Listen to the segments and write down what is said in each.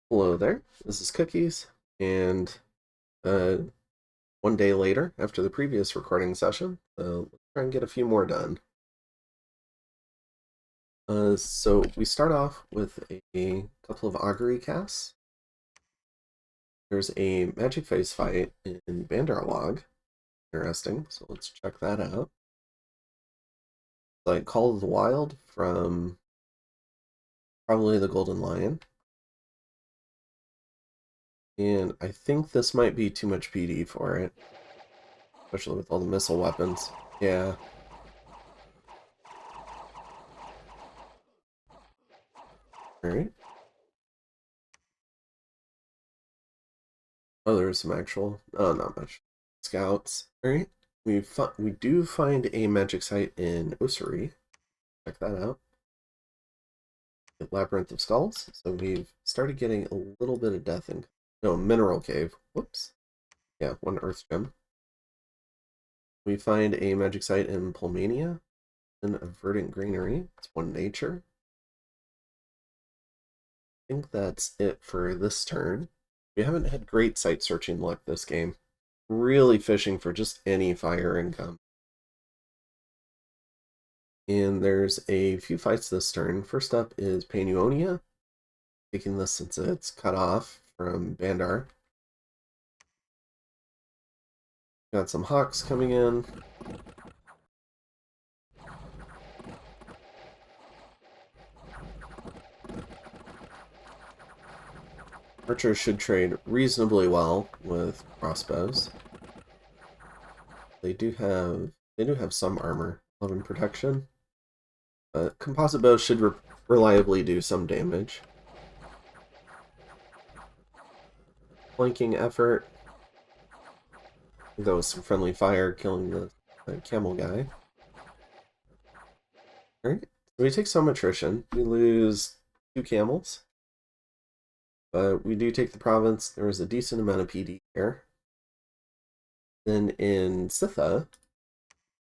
Hello there, this is Cookies, and uh, one day later, after the previous recording session, let's try and get a few more done. So we start off with a couple of augury casts. There's a magic phase fight in Bandar Log. Interesting, so let's check that out. Like Call of the Wild from probably the Golden Lion. And I think this might be too much PD for it, especially with all the missile weapons. Yeah. Alright. Oh, there's some actual, oh, not much. Scouts. Alright. We do find a magic site in Osiri. Check that out. The Labyrinth of Skulls. So we've started getting a little bit of death in, no, Mineral Cave. Whoops. Yeah, one Earth Gem. We find a magic site in Pulmania, and a Verdant Greenery. It's one nature. I think that's it for this turn. We haven't had great site searching luck this game. Really fishing for just any fire income. And there's a few fights this turn. First up is Panuonia, taking this since it's cut off from Bandar. Got some Hawks coming in. Archers should trade reasonably well with crossbows. They do have some armor, 11 protection. Composite bows should reliably do some damage. Flanking effort. That was some friendly fire killing the camel guy. Alright, so we take some attrition. We lose 2 camels. But we do take the province. There was a decent amount of PD here. Then in Sitha,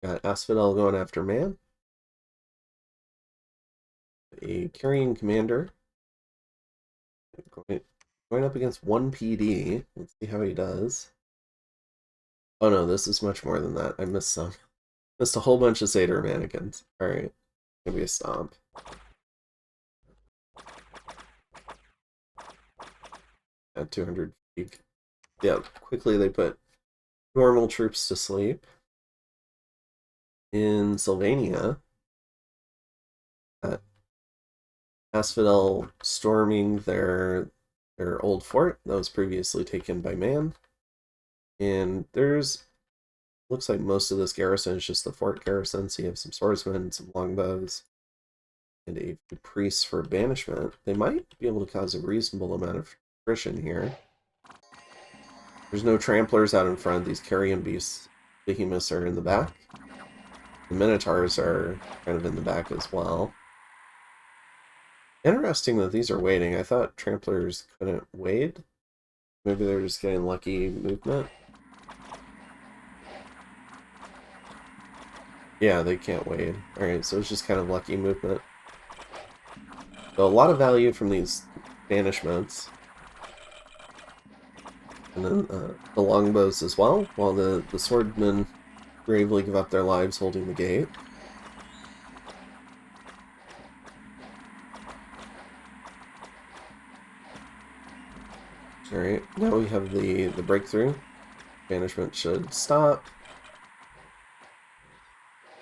got Asphodel going after Man. A carrying commander. Going up against 1 PD. Let's see how he does. Oh no, this is much more than that. I missed some. Missed a whole bunch of Satyr mannequins. Alright, gonna be a stomp. At 200 feet. Yeah, quickly they put normal troops to sleep. In Sylvania, Asphodel storming their old fort that was previously taken by Man. And looks like most of this garrison is just the fort garrison, so you have some swordsmen, some longbows, and a priest for banishment. They might be able to cause a reasonable amount of attrition here. There's no tramplers out in front. These carrion beasts, behemoths, are in the back. The minotaurs are kind of in the back as well. Interesting that these are waiting. I thought tramplers couldn't wade. Maybe they're just getting lucky movement. Yeah, they can't wade. Alright, so it's just kind of lucky movement. So a lot of value from these banishments. And then the longbows as well, while the swordmen bravely give up their lives holding the gate. Alright, now we have the breakthrough. Banishment should stop.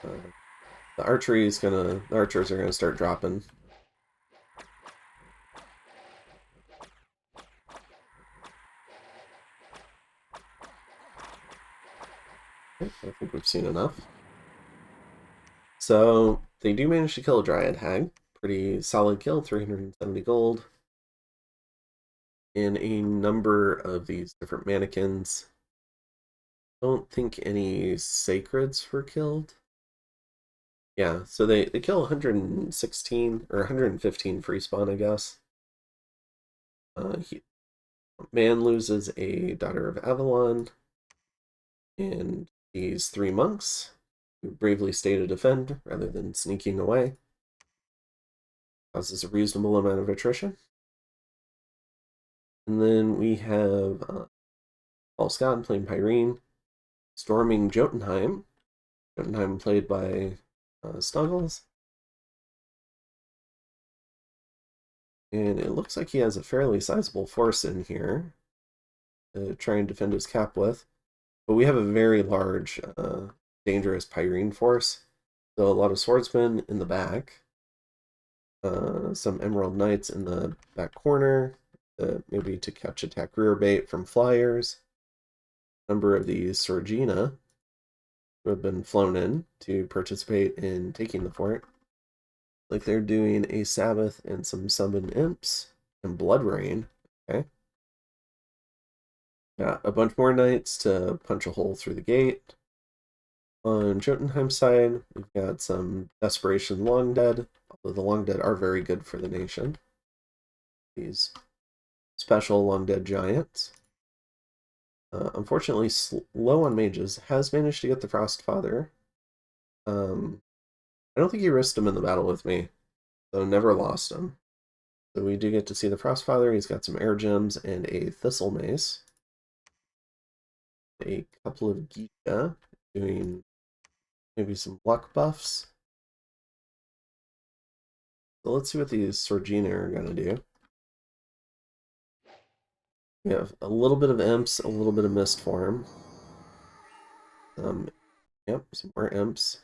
The archers are gonna start dropping. Okay, I think we've seen enough. So they do manage to kill a Dryad Hag. Pretty solid kill, 370 gold. In a number of these different mannequins. Don't think any sacreds were killed. Yeah, so they kill 116 or 115 free spawn, I guess. Man loses a Daughter of Avalon, and these 3 monks who bravely stay to defend rather than sneaking away. Causes a reasonable amount of attrition. And then we have Paul Scott playing Pyrene, storming Jotunheim. Jotunheim played by Snuggles. And it looks like he has a fairly sizable force in here to try and defend his cap with. But we have a very large, dangerous Pyrene force. So a lot of swordsmen in the back. Some Emerald Knights in the back corner, maybe to catch attack rear bait from flyers. A number of these Sorgina who have been flown in to participate in taking the fort. Like they're doing a Sabbath and some Summon Imps and Blood Rain. Okay. Got a bunch more knights to punch a hole through the gate. On Jotunheim's side, we've got some Desperation Long Dead, although the Long Dead are very good for the nation. These special Long Dead giants. Unfortunately, low on mages, has managed to get the Frostfather. I don't think he risked him in the battle with me, so never lost him. So we do get to see the Frostfather. He's got some air gems and a Thistle Mace. A couple of Geeka doing maybe some luck buffs. So let's see what these Sorgina are going to do. We have a little bit of Imps, a little bit of Mist Form. Yep, some more Imps.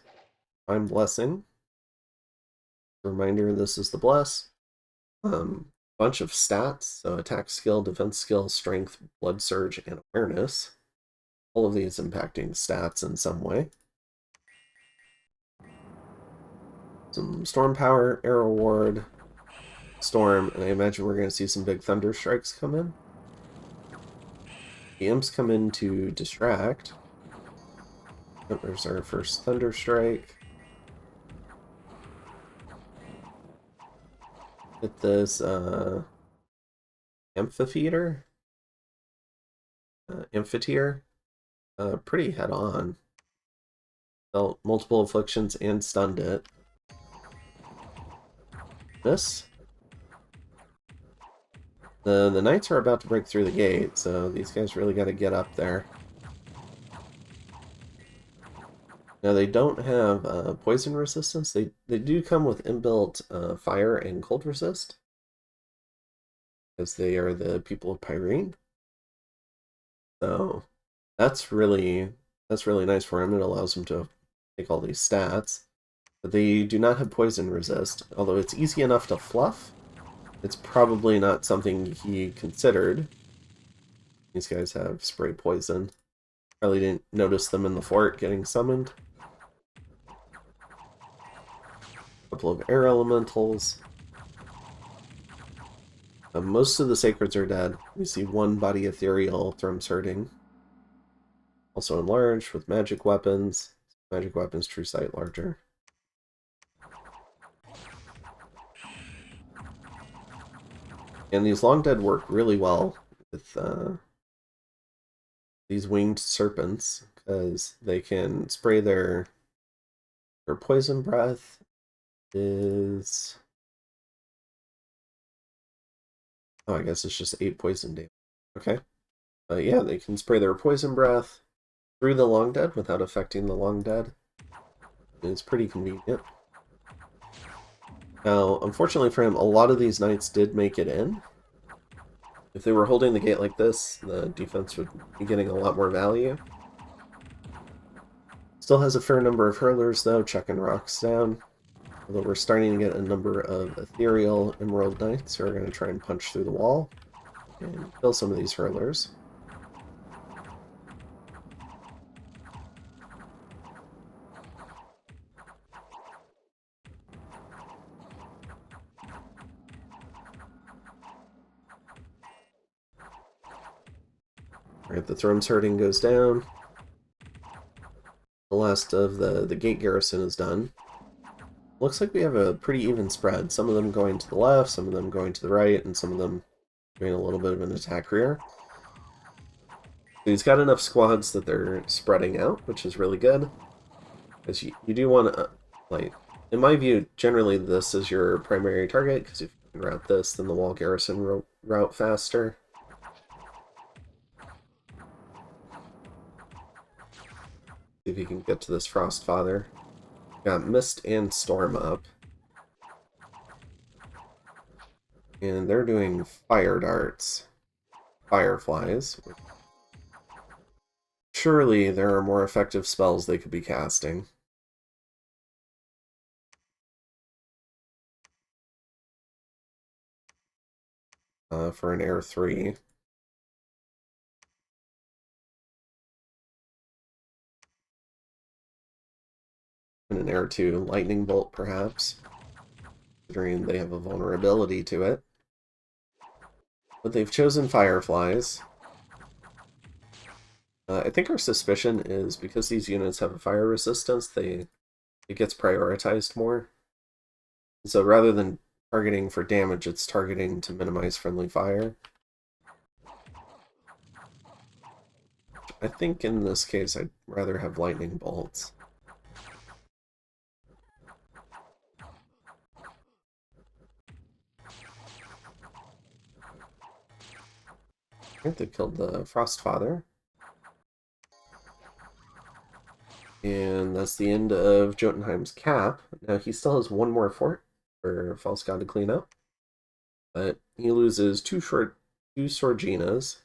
Divine Blessing. Reminder, this is the Bless. Bunch of stats, so attack skill, defense skill, strength, blood surge, and awareness. All of these impacting stats in some way. Some storm power, arrow ward, storm, and I imagine we're going to see some big thunder strikes come in. The imps come in to distract. Oh, there's our first thunder strike. Hit this amphitheater, pretty head on. Felt multiple afflictions and stunned it. Miss. The knights are about to break through the gate, so these guys really got to get up there. Now they don't have poison resistance. They do come with inbuilt fire and cold resist, because they are the people of Pyrene. So that's really nice for him. It allows him to take all these stats. But they do not have poison resist, although it's easy enough to fluff. It's probably not something he considered. These guys have spray poison. Probably didn't notice them in the fort getting summoned. A couple of air elementals. Most of the sacreds are dead. We see one body ethereal Thrum hurting. Also enlarged with magic weapons. Magic weapons, true sight larger. And these long dead work really well with these winged serpents, because they can spray their poison breath is... Oh, I guess it's just 8 poison damage. Okay. Yeah, they can spray their poison breath through the long dead without affecting the long dead. It's pretty convenient. Now, unfortunately for him, a lot of these knights did make it in. If they were holding the gate like this, the defense would be getting a lot more value. Still has a fair number of hurlers, though, chucking rocks down. Although we're starting to get a number of ethereal emerald knights who are going to try and punch through the wall and kill some of these hurlers. Alright, the Throne's hurting goes down. The last of the gate garrison is done. Looks like we have a pretty even spread. Some of them going to the left, some of them going to the right, and some of them doing a little bit of an attack rear. He's got enough squads that they're spreading out, which is really good. Because you do want to, like, in my view, generally this is your primary target, because if you can route this, then the wall garrison route faster. See if you can get to this Frostfather. Got Mist and Storm up. And they're doing Fire Darts. Fireflies. Surely there are more effective spells they could be casting. For an Air 3. And an Air 2 Lightning Bolt, perhaps. Considering they have a vulnerability to it. But they've chosen Fireflies. I think our suspicion is because these units have a fire resistance, it gets prioritized more. So rather than targeting for damage, it's targeting to minimize friendly fire. I think in this case, I'd rather have lightning bolts. I think they killed the Frostfather. And that's the end of Jotunheim's cap. Now he still has one more fort for False God to clean up. But he loses two Sorginas.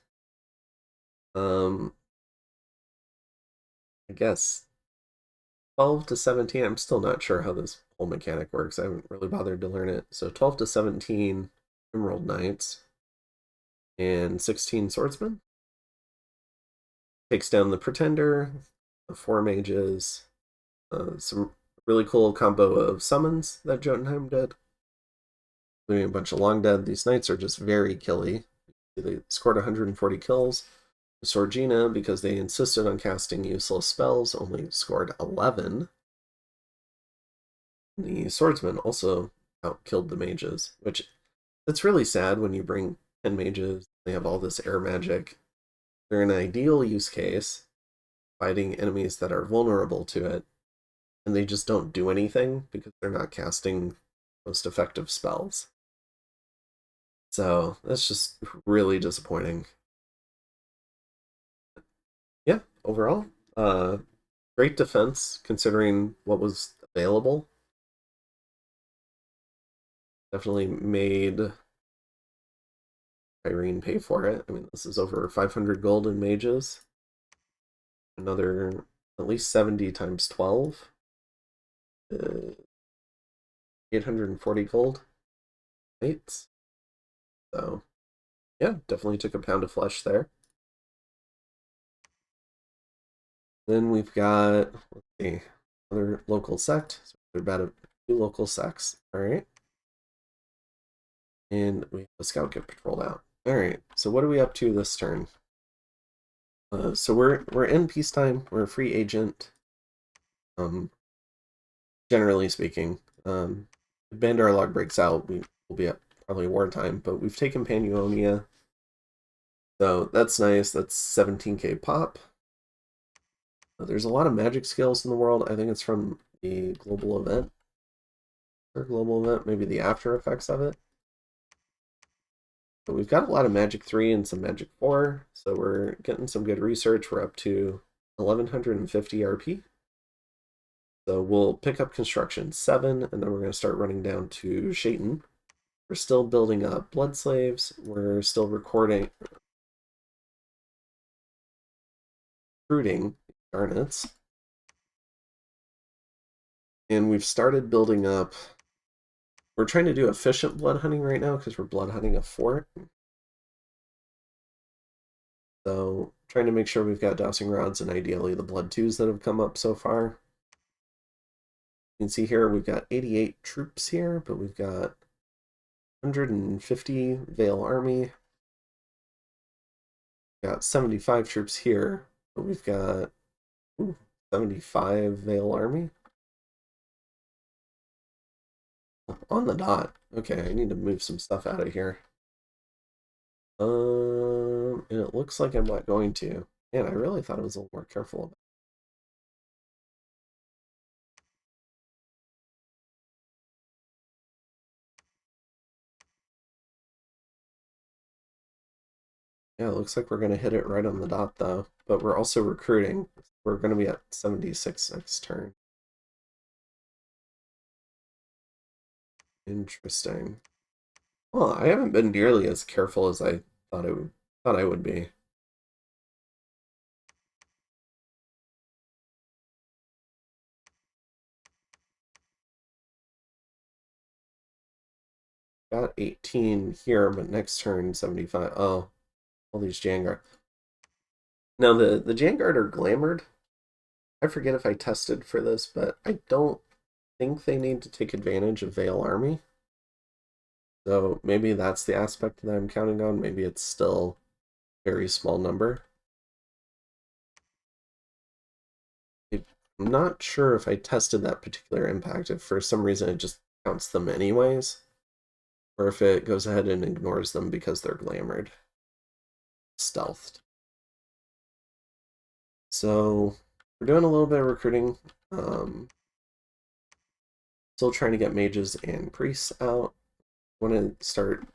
I guess 12 to 17. I'm still not sure how this whole mechanic works. I haven't really bothered to learn it. So 12 to 17 Emerald Knights and 16 Swordsmen. Takes down the Pretender, the 4 Mages, some really cool combo of summons that Jotunheim did, including a bunch of Long Dead. These Knights are just very killy. They scored 140 kills. Sorgina, because they insisted on casting useless spells, only scored 11. The swordsmen also outkilled the mages, which it's really sad when you bring 10 mages, they have all this air magic. They're an ideal use case, fighting enemies that are vulnerable to it, and they just don't do anything because they're not casting most effective spells. So that's just really disappointing. Yeah, overall, great defense considering what was available. Definitely made Irene pay for it. I mean, this is over 500 gold in mages. Another at least 70 times 12. 840 gold. Eights. So, yeah, definitely took a pound of flesh there. Then we've got, let's see, another local sect. So they're about a few local sects. All right. And we have a scout get patrolled out. All right. So what are we up to this turn? So we're in peacetime. We're a free agent. Generally speaking, if Bandar log breaks out, we will be at probably wartime. But we've taken Pannonia, so that's nice. That's 17k pop. There's a lot of magic skills in the world. I think it's from the global event. Or global event, maybe the after effects of it. But we've got a lot of Magic 3 and some Magic 4, so we're getting some good research. We're up to 1150 RP. So we'll pick up Construction 7, and then we're going to start running down to Shaitan. We're still building up Blood Slaves. We're still recruiting Garnets. And we've started building up. We're trying to do efficient blood hunting right now because we're blood hunting a fort. So trying to make sure we've got dowsing rods and ideally the blood 2s that have come up so far. You can see here we've got 88 troops here, but we've got 150 Vale Army. We've got 75 troops here, but we've got 75 Vale Army. On the dot. Okay, I need to move some stuff out of here. And it looks like I'm not going to. Man, I really thought I was a little more careful about it. Yeah, it looks like we're going to hit it right on the dot, though. But we're also recruiting. We're going to be at 76 next turn. Interesting. Well, I haven't been nearly as careful as I thought I would be. Got 18 here, but next turn 75. Oh, all these Janguard. Now the Janguard are glamored. I forget if I tested for this, but I don't think they need to take advantage of Veil Army. So maybe that's the aspect that I'm counting on. Maybe it's still a very small number. I'm not sure if I tested that particular impact, if for some reason it just counts them anyways, or if it goes ahead and ignores them because they're glamored, stealthed. So we're doing a little bit of recruiting. Still trying to get mages and priests out. Want to start.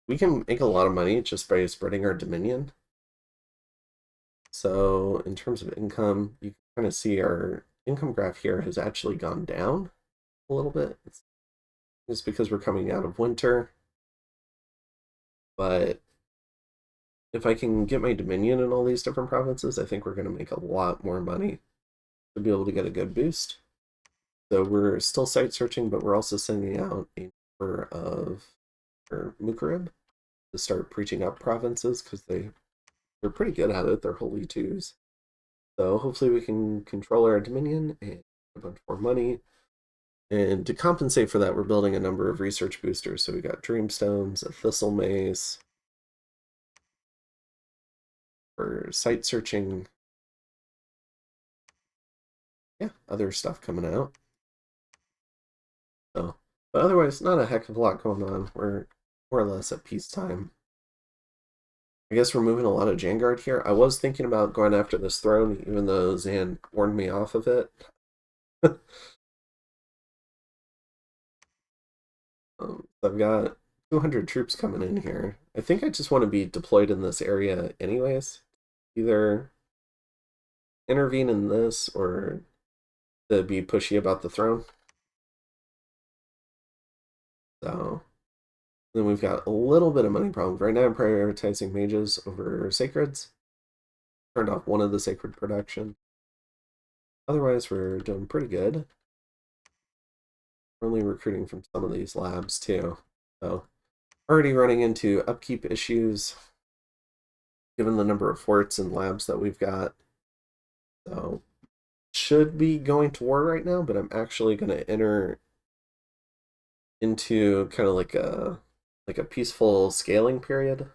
We can make a lot of money just by spreading our dominion. So in terms of income, you can kind of see our income graph here has actually gone down a little bit. It's because we're coming out of winter. But if I can get my dominion in all these different provinces, I think we're going to make a lot more money to be able to get a good boost. So we're still site searching, but we're also sending out a number of Mukarib to start preaching up provinces because they're pretty good at it. They're holy twos. So hopefully we can control our dominion and a bunch more money. And to compensate for that, we're building a number of research boosters. So we got Dreamstones, a Thistle Maze, for site searching. Yeah, other stuff coming out. So, but otherwise, not a heck of a lot going on. We're more or less at peacetime. I guess we're moving a lot of Janguard here. I was thinking about going after this throne, even though Zan warned me off of it. I've got 200 troops coming in here. I think I just want to be deployed in this area anyways. Either intervene in this or to be pushy about the throne. So then we've got a little bit of money problems. Right now I'm prioritizing mages over sacreds. Turned off one of the sacred production. Otherwise, we're doing pretty good. We're only recruiting from some of these labs too. So already running into upkeep issues given the number of forts and labs that we've got. So should be going to war right now, but I'm actually going to enter into kind of like a peaceful scaling period.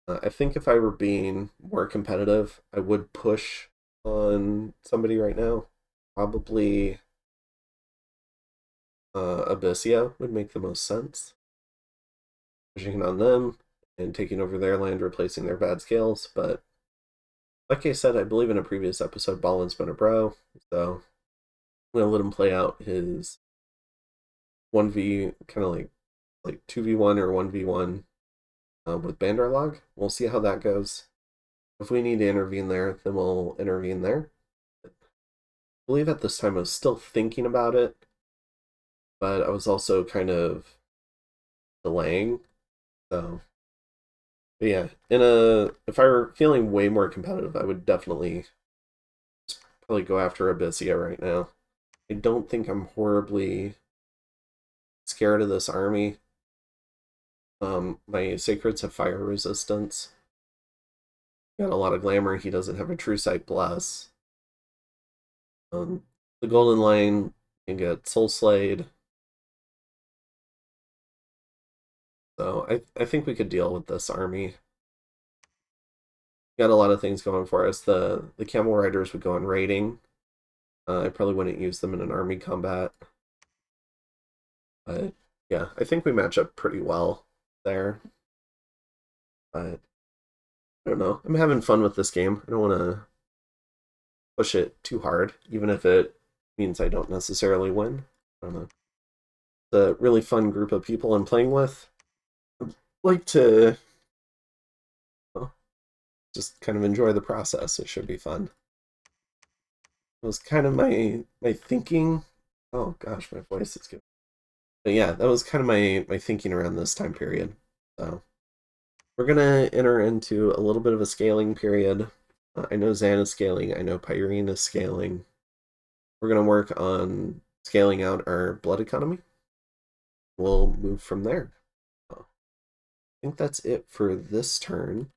I think if I were being more competitive, I would push on somebody right now. Probably Abyssea would make the most sense. Pushing on them and taking over their land, replacing their bad scales. But like I said, I believe in a previous episode, Ballin's been a bro, so I'm gonna let him play out his 1v kind of like 2v1 or 1v1 with Bandarlog. We'll see how that goes. If we need to intervene there, then we'll intervene there. I believe at this time I was still thinking about it, but I was also kind of delaying. So, but yeah, if I were feeling way more competitive, I would definitely probably go after Abyssea right now. I don't think I'm horribly scared of this army. My sacreds have fire resistance. Got a lot of glamour. He doesn't have a true sight bless. The golden line can get soul slayed. So I think we could deal with this army. Got a lot of things going for us. The camel riders would go on raiding. I probably wouldn't use them in an army combat. But yeah, I think we match up pretty well there. But I don't know. I'm having fun with this game. I don't want to push it too hard, even if it means I don't necessarily win. I don't know. It's a really fun group of people I'm playing with. I'd like to just kind of enjoy the process. It should be fun. It was kind of my thinking. Oh gosh, my voice is good. But yeah, that was kind of my thinking around this time period. So we're gonna enter into a little bit of a scaling period. I know Zan is scaling. I know Pyrene is scaling. We're gonna work on scaling out our blood economy. We'll move from there. I think that's it for this turn.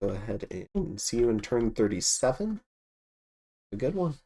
Go ahead and see you in turn 37. A good one.